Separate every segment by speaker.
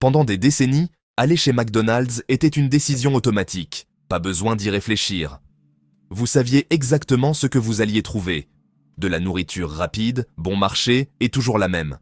Speaker 1: Pendant des décennies, aller chez McDonald's était une décision automatique, pas besoin d'y réfléchir. Vous saviez exactement ce que vous alliez trouver. De la nourriture rapide, bon marché et toujours la même.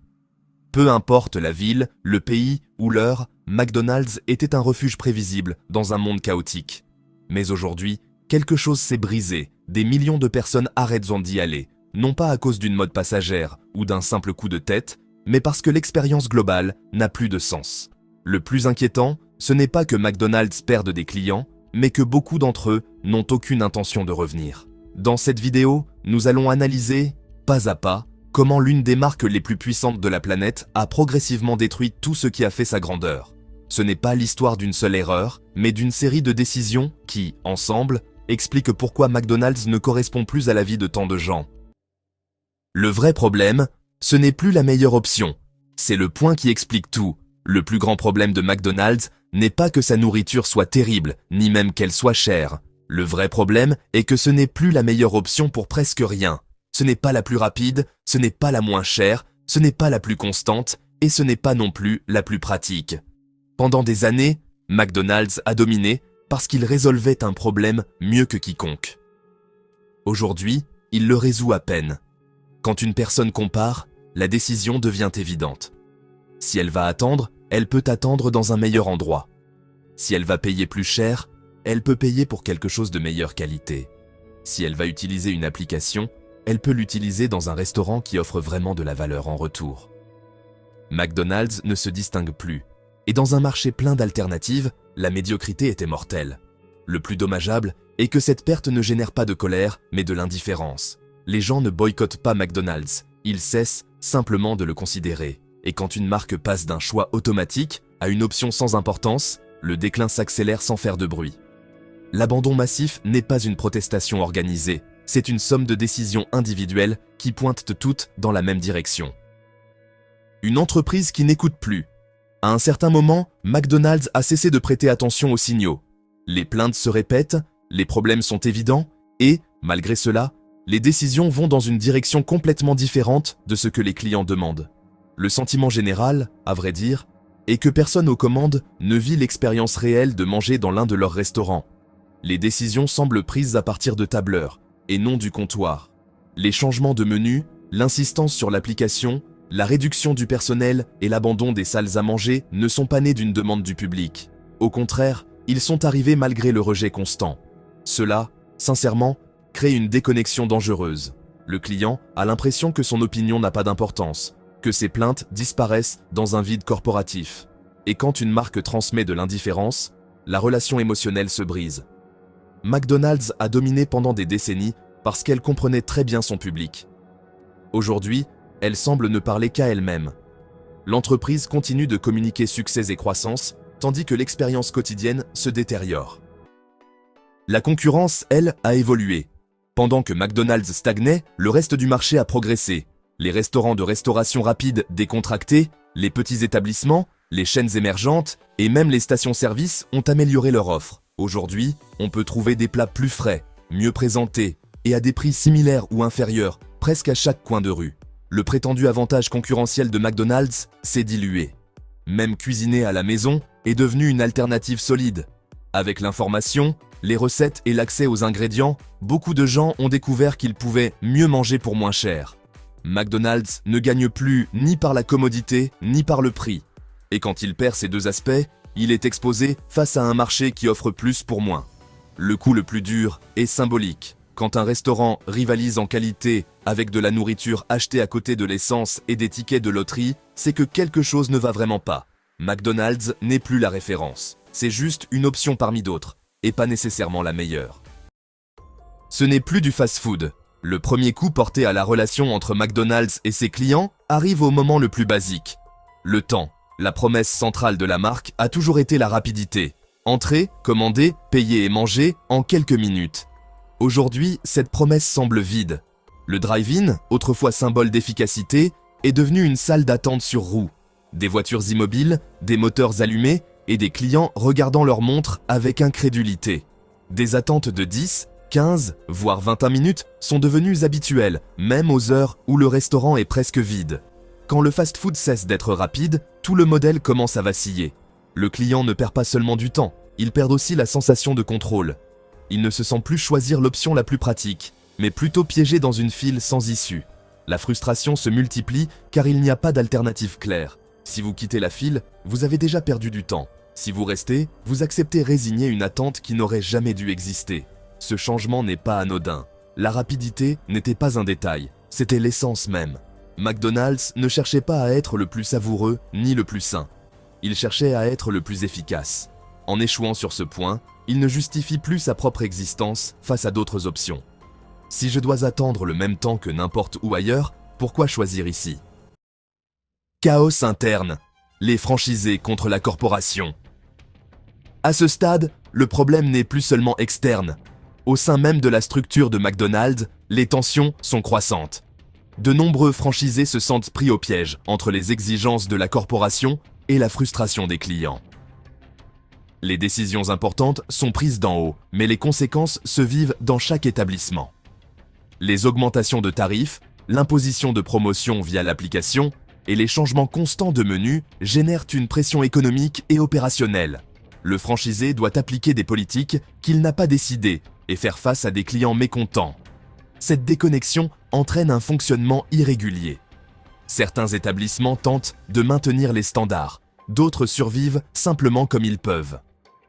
Speaker 1: Peu importe la ville, le pays ou l'heure, McDonald's était un refuge prévisible dans un monde chaotique. Mais aujourd'hui, quelque chose s'est brisé, des millions de personnes arrêtent d'y aller, non pas à cause d'une mode passagère ou d'un simple coup de tête, mais parce que l'expérience globale n'a plus de sens. Le plus inquiétant, ce n'est pas que McDonald's perde des clients, mais que beaucoup d'entre eux n'ont aucune intention de revenir. Dans cette vidéo, nous allons analyser, pas à pas, comment l'une des marques les plus puissantes de la planète a progressivement détruit tout ce qui a fait sa grandeur. Ce n'est pas l'histoire d'une seule erreur, mais d'une série de décisions qui, ensemble, expliquent pourquoi McDonald's ne correspond plus à la vie de tant de gens. Le vrai problème, ce n'est plus la meilleure option. C'est le point qui explique tout. Le plus grand problème de McDonald's n'est pas que sa nourriture soit terrible, ni même qu'elle soit chère. Le vrai problème est que ce n'est plus la meilleure option pour presque rien. Ce n'est pas la plus rapide, ce n'est pas la moins chère, ce n'est pas la plus constante, et ce n'est pas non plus la plus pratique. Pendant des années, McDonald's a dominé parce qu'il résolvait un problème mieux que quiconque. Aujourd'hui, il le résout à peine. Quand une personne compare, la décision devient évidente. Si elle va attendre, elle peut attendre dans un meilleur endroit. Si elle va payer plus cher, elle peut payer pour quelque chose de meilleure qualité. Si elle va utiliser une application, elle peut l'utiliser dans un restaurant qui offre vraiment de la valeur en retour. McDonald's ne se distingue plus. Et dans un marché plein d'alternatives, la médiocrité était mortelle. Le plus dommageable est que cette perte ne génère pas de colère, mais de l'indifférence. Les gens ne boycottent pas McDonald's, ils cessent simplement de le considérer. Et quand une marque passe d'un choix automatique à une option sans importance, le déclin s'accélère sans faire de bruit. L'abandon massif n'est pas une protestation organisée, c'est une somme de décisions individuelles qui pointent toutes dans la même direction. Une entreprise qui n'écoute plus. À un certain moment, McDonald's a cessé de prêter attention aux signaux. Les plaintes se répètent, les problèmes sont évidents et, malgré cela, les décisions vont dans une direction complètement différente de ce que les clients demandent. Le sentiment général, à vrai dire, est que personne aux commandes ne vit l'expérience réelle de manger dans l'un de leurs restaurants. Les décisions semblent prises à partir de tableurs, et non du comptoir. Les changements de menu, l'insistance sur l'application, la réduction du personnel et l'abandon des salles à manger ne sont pas nés d'une demande du public. Au contraire, ils sont arrivés malgré le rejet constant. Cela, sincèrement, crée une déconnexion dangereuse. Le client a l'impression que son opinion n'a pas d'importance, que ses plaintes disparaissent dans un vide corporatif. Et quand une marque transmet de l'indifférence, la relation émotionnelle se brise. McDonald's a dominé pendant des décennies parce qu'elle comprenait très bien son public. Aujourd'hui, elle semble ne parler qu'à elle-même. L'entreprise continue de communiquer succès et croissance, tandis que l'expérience quotidienne se détériore. La concurrence, elle, a évolué. Pendant que McDonald's stagnait, le reste du marché a progressé. Les restaurants de restauration rapide décontractés, les petits établissements, les chaînes émergentes et même les stations-service ont amélioré leur offre. Aujourd'hui, on peut trouver des plats plus frais, mieux présentés et à des prix similaires ou inférieurs, presque à chaque coin de rue. Le prétendu avantage concurrentiel de McDonald's s'est dilué. Même cuisiner à la maison est devenu une alternative solide. Avec l'information, les recettes et l'accès aux ingrédients, beaucoup de gens ont découvert qu'ils pouvaient mieux manger pour moins cher. McDonald's ne gagne plus ni par la commodité ni par le prix. Et quand il perd ces deux aspects, il est exposé face à un marché qui offre plus pour moins. Le coup le plus dur est symbolique. Quand un restaurant rivalise en qualité avec de la nourriture achetée à côté de l'essence et des tickets de loterie, c'est que quelque chose ne va vraiment pas. McDonald's n'est plus la référence. C'est juste une option parmi d'autres, et pas nécessairement la meilleure. Ce n'est plus du fast-food. Le premier coup porté à la relation entre McDonald's et ses clients arrive au moment le plus basique. Le temps. La promesse centrale de la marque a toujours été la rapidité. Entrer, commander, payer et manger en quelques minutes. Aujourd'hui, cette promesse semble vide. Le drive-in, autrefois symbole d'efficacité, est devenu une salle d'attente sur roues. Des voitures immobiles, des moteurs allumés et des clients regardant leur montre avec incrédulité. Des attentes de 10, 15, voire 21 minutes sont devenues habituelles, même aux heures où le restaurant est presque vide. Quand le fast-food cesse d'être rapide, tout le modèle commence à vaciller. Le client ne perd pas seulement du temps, il perd aussi la sensation de contrôle. Il ne se sent plus choisir l'option la plus pratique, mais plutôt piégé dans une file sans issue. La frustration se multiplie car il n'y a pas d'alternative claire. Si vous quittez la file, vous avez déjà perdu du temps. Si vous restez, vous acceptez résigner une attente qui n'aurait jamais dû exister. Ce changement n'est pas anodin. La rapidité n'était pas un détail, c'était l'essence même. McDonald's ne cherchait pas à être le plus savoureux ni le plus sain. Il cherchait à être le plus efficace. En échouant sur ce point, il ne justifie plus sa propre existence face à d'autres options. Si je dois attendre le même temps que n'importe où ailleurs, pourquoi choisir ici? Chaos interne. Les franchisés contre la corporation. À ce stade, le problème n'est plus seulement externe. Au sein même de la structure de McDonald's, les tensions sont croissantes. De nombreux franchisés se sentent pris au piège entre les exigences de la corporation et la frustration des clients. Les décisions importantes sont prises d'en haut, mais les conséquences se vivent dans chaque établissement. Les augmentations de tarifs, l'imposition de promotions via l'application et les changements constants de menus génèrent une pression économique et opérationnelle. Le franchisé doit appliquer des politiques qu'il n'a pas décidées et faire face à des clients mécontents. Cette déconnexion entraîne un fonctionnement irrégulier. Certains établissements tentent de maintenir les standards, d'autres survivent simplement comme ils peuvent.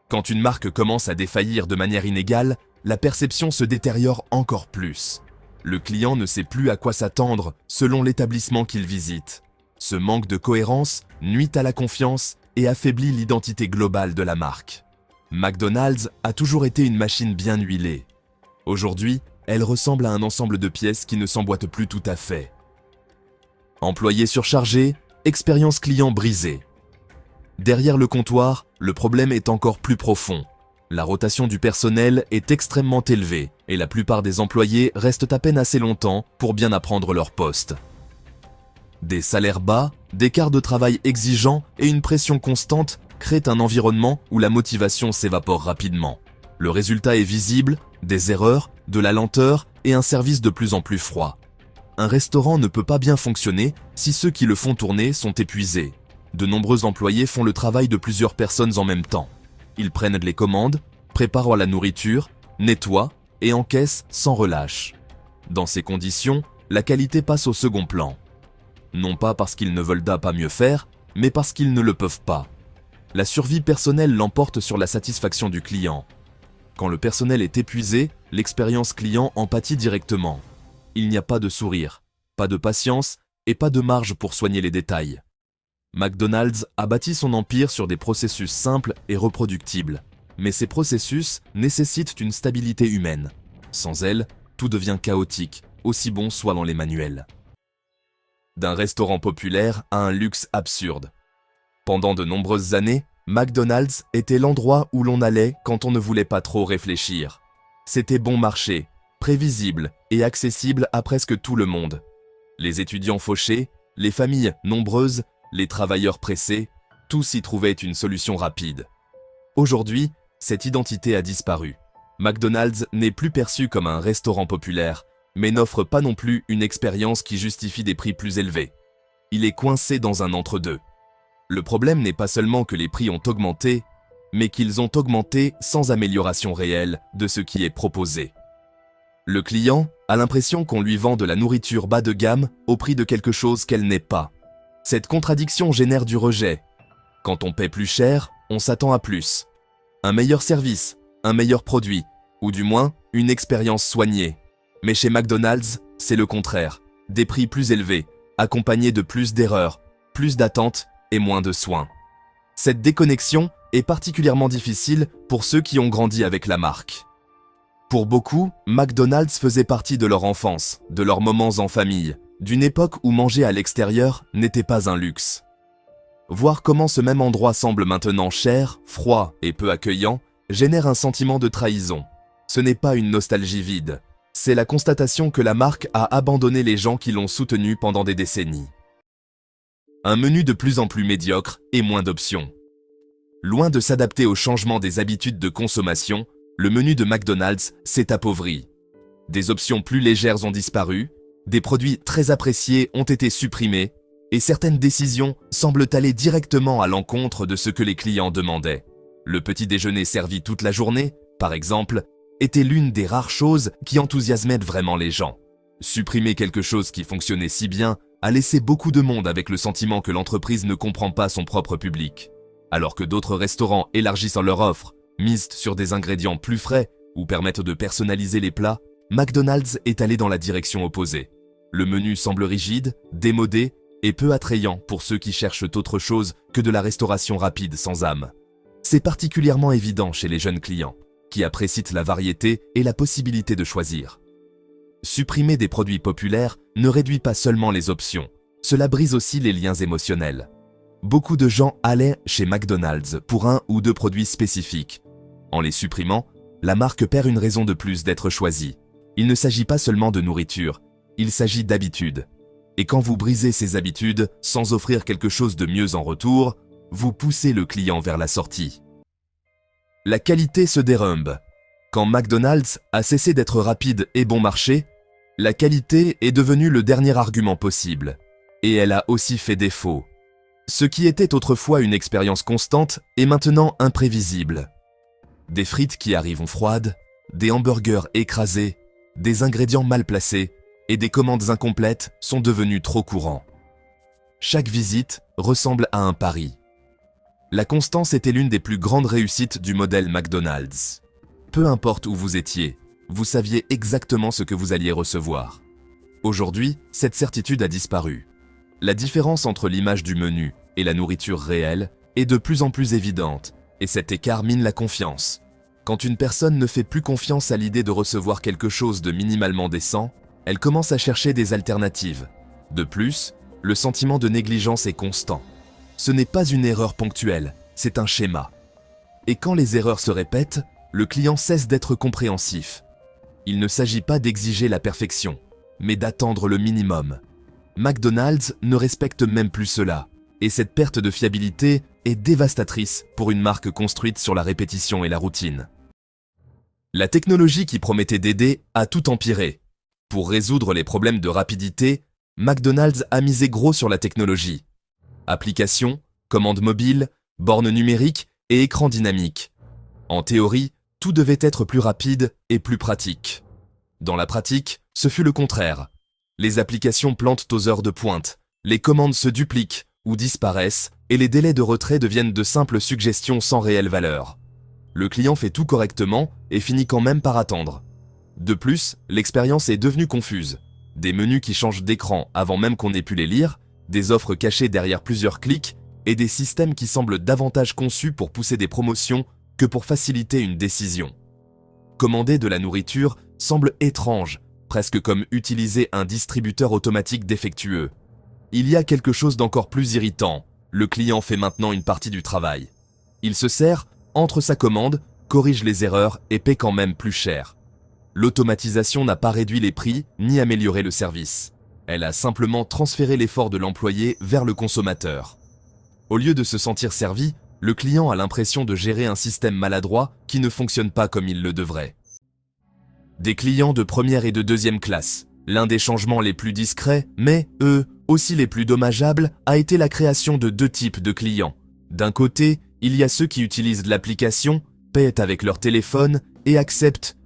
Speaker 1: Quand une marque commence à défaillir de manière inégale, la perception se détériore encore plus. Le client ne sait plus à quoi s'attendre selon l'établissement qu'il visite. Ce manque de cohérence nuit à la confiance et affaiblit l'identité globale de la marque. McDonald's a toujours été une machine bien huilée. Aujourd'hui, elle ressemble à un ensemble de pièces qui ne s'emboîtent plus tout à fait. Employés surchargés, expérience client brisée. Derrière le comptoir, le problème est encore plus profond. La rotation du personnel est extrêmement élevée et la plupart des employés restent à peine assez longtemps pour bien apprendre leur poste. Des salaires bas, des quarts de travail exigeants et une pression constante créent un environnement où la motivation s'évapore rapidement. Le résultat est visible, des erreurs, de la lenteur et un service de plus en plus froid. Un restaurant ne peut pas bien fonctionner si ceux qui le font tourner sont épuisés. De nombreux employés font le travail de plusieurs personnes en même temps. Ils prennent les commandes, préparent la nourriture, nettoient et encaissent sans relâche. Dans ces conditions, la qualité passe au second plan. Non pas parce qu'ils ne veulent pas mieux faire, mais parce qu'ils ne le peuvent pas. La survie personnelle l'emporte sur la satisfaction du client. Quand le personnel est épuisé, l'expérience client en pâtit directement. Il n'y a pas de sourire, pas de patience et pas de marge pour soigner les détails. McDonald's a bâti son empire sur des processus simples et reproductibles. Mais ces processus nécessitent une stabilité humaine. Sans elle, tout devient chaotique, aussi bon soit dans les manuels. D'un restaurant populaire à un luxe absurde. Pendant de nombreuses années, McDonald's était l'endroit où l'on allait quand on ne voulait pas trop réfléchir. C'était bon marché, prévisible et accessible à presque tout le monde. Les étudiants fauchés, les familles nombreuses, les travailleurs pressés, tous y trouvaient une solution rapide. Aujourd'hui, cette identité a disparu. McDonald's n'est plus perçu comme un restaurant populaire, mais n'offre pas non plus une expérience qui justifie des prix plus élevés. Il est coincé dans un entre-deux. Le problème n'est pas seulement que les prix ont augmenté, mais qu'ils ont augmenté sans amélioration réelle de ce qui est proposé. Le client a l'impression qu'on lui vend de la nourriture bas de gamme au prix de quelque chose qu'elle n'est pas. Cette contradiction génère du rejet. Quand on paie plus cher, on s'attend à plus. Un meilleur service, un meilleur produit, ou du moins une expérience soignée. Mais chez McDonald's, c'est le contraire. Des prix plus élevés, accompagnés de plus d'erreurs, plus d'attentes et moins de soins. Cette déconnexion est particulièrement difficile pour ceux qui ont grandi avec la marque. Pour beaucoup, McDonald's faisait partie de leur enfance, de leurs moments en famille, d'une époque où manger à l'extérieur n'était pas un luxe. Voir comment ce même endroit semble maintenant cher, froid et peu accueillant génère un sentiment de trahison. Ce n'est pas une nostalgie vide, c'est la constatation que la marque a abandonné les gens qui l'ont soutenue pendant des décennies. Un menu de plus en plus médiocre et moins d'options. Loin de s'adapter aux changements des habitudes de consommation, le menu de McDonald's s'est appauvri. Des options plus légères ont disparu, des produits très appréciés ont été supprimés, Et certaines décisions semblent aller directement à l'encontre de ce que les clients demandaient. Le petit déjeuner servi toute la journée, par exemple, était l'une des rares choses qui enthousiasmaient vraiment les gens. Supprimer quelque chose qui fonctionnait si bien a laissé beaucoup de monde avec le sentiment que l'entreprise ne comprend pas son propre public. Alors que d'autres restaurants élargissent leur offre, misent sur des ingrédients plus frais ou permettent de personnaliser les plats, McDonald's est allé dans la direction opposée. Le menu semble rigide, démodé et peu attrayant pour ceux qui cherchent autre chose que de la restauration rapide sans âme. C'est particulièrement évident chez les jeunes clients, qui apprécient la variété et la possibilité de choisir. Supprimer des produits populaires ne réduit pas seulement les options, cela brise aussi les liens émotionnels. Beaucoup de gens allaient chez McDonald's pour un ou deux produits spécifiques. En les supprimant, la marque perd une raison de plus d'être choisie. Il ne s'agit pas seulement de nourriture, il s'agit d'habitudes. Et quand vous brisez ces habitudes sans offrir quelque chose de mieux en retour, vous poussez le client vers la sortie. La qualité se dérumbe. Quand McDonald's a cessé d'être rapide et bon marché, la qualité est devenue le dernier argument possible. Et elle a aussi fait défaut. Ce qui était autrefois une expérience constante est maintenant imprévisible. Des frites qui arrivent froides, des hamburgers écrasés, des ingrédients mal placés et des commandes incomplètes sont devenus trop courants. Chaque visite ressemble à un pari. La constance était l'une des plus grandes réussites du modèle McDonald's. Peu importe où vous étiez, vous saviez exactement ce que vous alliez recevoir. Aujourd'hui, cette certitude a disparu. La différence entre l'image du menu et la nourriture réelle est de plus en plus évidente, et cet écart mine la confiance. Quand une personne ne fait plus confiance à l'idée de recevoir quelque chose de minimalement décent, elle commence à chercher des alternatives. De plus, le sentiment de négligence est constant. Ce n'est pas une erreur ponctuelle, c'est un schéma. Et quand les erreurs se répètent, le client cesse d'être compréhensif. Il ne s'agit pas d'exiger la perfection, mais d'attendre le minimum. McDonald's ne respecte même plus cela, et cette perte de fiabilité est dévastatrice pour une marque construite sur la répétition et la routine. La technologie qui promettait d'aider a tout empiré. Pour résoudre les problèmes de rapidité, McDonald's a misé gros sur la technologie. Applications, commandes mobiles, bornes numériques et écrans dynamiques. En théorie, tout devait être plus rapide et plus pratique. Dans la pratique, ce fut le contraire. Les applications plantent aux heures de pointe, les commandes se dupliquent ou disparaissent et les délais de retrait deviennent de simples suggestions sans réelle valeur. Le client fait tout correctement et finit quand même par attendre. De plus, l'expérience est devenue confuse. Des menus qui changent d'écran avant même qu'on ait pu les lire, des offres cachées derrière plusieurs clics et des systèmes qui semblent davantage conçus pour pousser des promotions que pour faciliter une décision. Commander de la nourriture semble étrange, presque comme utiliser un distributeur automatique défectueux. Il y a quelque chose d'encore plus irritant. Le client fait maintenant une partie du travail. Il se sert, entre sa commande, corrige les erreurs et paie quand même plus cher. L'automatisation n'a pas réduit les prix ni amélioré le service. Elle a simplement transféré l'effort de l'employé vers le consommateur. Au lieu de se sentir servi, le client a l'impression de gérer un système maladroit qui ne fonctionne pas comme il le devrait. Des clients de première et de deuxième classe. L'un des changements les plus discrets, mais, aussi les plus dommageables, a été la création de deux types de clients. D'un côté, il y a ceux qui utilisent l'application, paient avec leur téléphone et acceptent,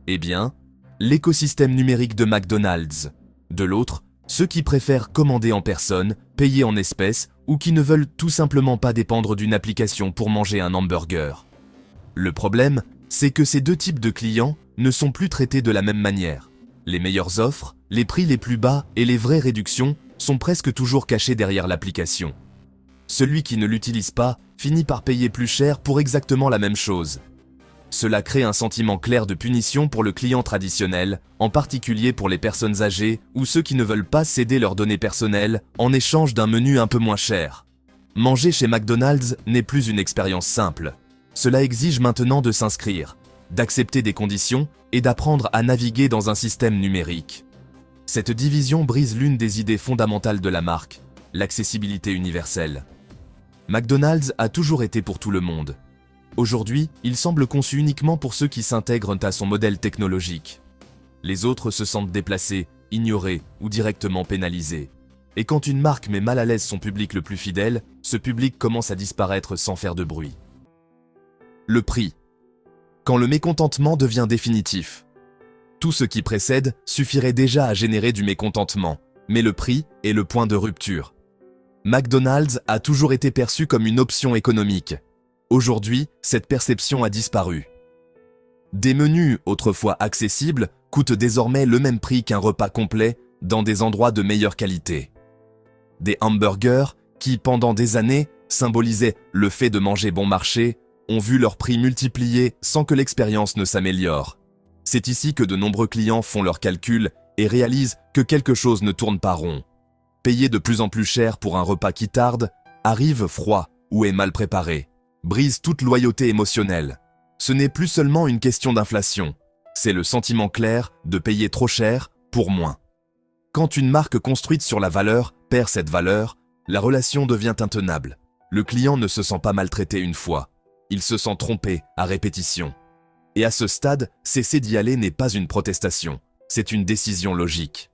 Speaker 1: l'écosystème numérique de McDonald's. De l'autre, ceux qui préfèrent commander en personne, payer en espèces ou qui ne veulent tout simplement pas dépendre d'une application pour manger un hamburger. Le problème, c'est que ces deux types de clients ne sont plus traités de la même manière. Les meilleures offres, les prix les plus bas et les vraies réductions sont presque toujours cachés derrière l'application. Celui qui ne l'utilise pas finit par payer plus cher pour exactement la même chose. Cela crée un sentiment clair de punition pour le client traditionnel, en particulier pour les personnes âgées ou ceux qui ne veulent pas céder leurs données personnelles en échange d'un menu un peu moins cher. Manger chez McDonald's n'est plus une expérience simple. Cela exige maintenant de s'inscrire, d'accepter des conditions et d'apprendre à naviguer dans un système numérique. Cette division brise l'une des idées fondamentales de la marque, l'accessibilité universelle. McDonald's a toujours été pour tout le monde. Aujourd'hui, il semble conçu uniquement pour ceux qui s'intègrent à son modèle technologique. Les autres se sentent déplacés, ignorés ou directement pénalisés. Et quand une marque met mal à l'aise son public le plus fidèle, ce public commence à disparaître sans faire de bruit. Le prix. Quand le mécontentement devient définitif. Tout ce qui précède suffirait déjà à générer du mécontentement, mais le prix est le point de rupture. McDonald's a toujours été perçu comme une option économique. Aujourd'hui, cette perception a disparu. Des menus autrefois accessibles coûtent désormais le même prix qu'un repas complet dans des endroits de meilleure qualité. Des hamburgers, qui pendant des années symbolisaient le fait de manger bon marché, ont vu leur prix multiplier sans que l'expérience ne s'améliore. C'est ici que de nombreux clients font leurs calculs et réalisent que quelque chose ne tourne pas rond. Payer de plus en plus cher pour un repas qui tarde, arrive froid ou est mal préparé, brise toute loyauté émotionnelle. Ce n'est plus seulement une question d'inflation, c'est le sentiment clair de payer trop cher pour moins. Quand une marque construite sur la valeur perd cette valeur, la relation devient intenable. Le client ne se sent pas maltraité une fois, il se sent trompé à répétition. Et à ce stade, cesser d'y aller n'est pas une protestation, c'est une décision logique.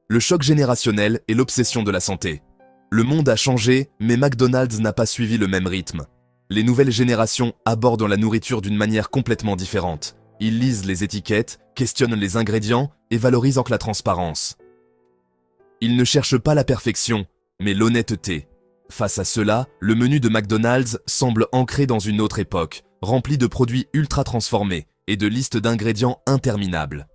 Speaker 1: Le choc générationnel et l'obsession de la santé. Le monde a changé, mais McDonald's n'a pas suivi le même rythme. Les nouvelles générations abordent la nourriture d'une manière complètement différente. Ils lisent les étiquettes, questionnent les ingrédients et valorisent la transparence. Ils ne cherchent pas la perfection, mais l'honnêteté. Face à cela, le menu de McDonald's semble ancré dans une autre époque, rempli de produits ultra transformés et de listes d'ingrédients interminables.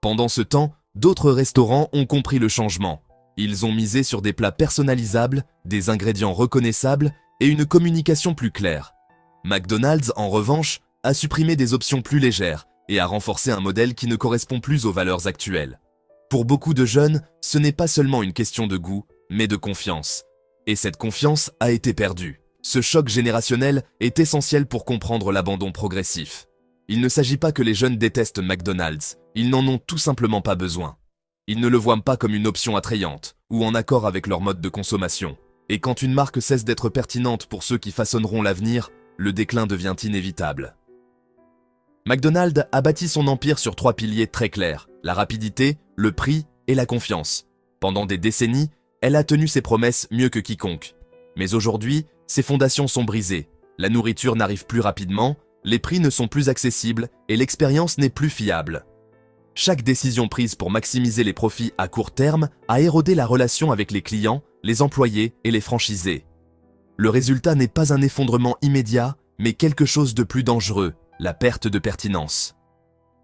Speaker 1: Pendant ce temps, d'autres restaurants ont compris le changement. Ils ont misé sur des plats personnalisables, des ingrédients reconnaissables et une communication plus claire. McDonald's, en revanche, a supprimé des options plus légères et a renforcé un modèle qui ne correspond plus aux valeurs actuelles. Pour beaucoup de jeunes, ce n'est pas seulement une question de goût, mais de confiance. Et cette confiance a été perdue. Ce choc générationnel est essentiel pour comprendre l'abandon progressif. Il ne s'agit pas que les jeunes détestent McDonald's, ils n'en ont tout simplement pas besoin. Ils ne le voient pas comme une option attrayante ou en accord avec leur mode de consommation. Et quand une marque cesse d'être pertinente pour ceux qui façonneront l'avenir, le déclin devient inévitable. McDonald's a bâti son empire sur 3 piliers très clairs, la rapidité, le prix et la confiance. Pendant des décennies, elle a tenu ses promesses mieux que quiconque. Mais aujourd'hui, ses fondations sont brisées. La nourriture n'arrive plus rapidement, les prix ne sont plus accessibles et l'expérience n'est plus fiable. Chaque décision prise pour maximiser les profits à court terme a érodé la relation avec les clients, les employés et les franchisés. Le résultat n'est pas un effondrement immédiat, mais quelque chose de plus dangereux, la perte de pertinence.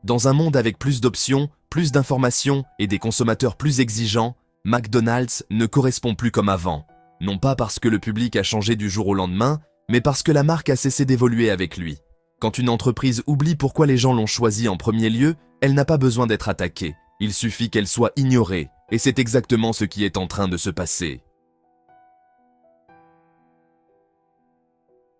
Speaker 1: Dans un monde avec plus d'options, plus d'informations et des consommateurs plus exigeants, McDonald's ne correspond plus comme avant. Non pas parce que le public a changé du jour au lendemain, mais parce que la marque a cessé d'évoluer avec lui. Quand une entreprise oublie pourquoi les gens l'ont choisie en premier lieu, elle n'a pas besoin d'être attaquée. Il suffit qu'elle soit ignorée, et c'est exactement ce qui est en train de se passer.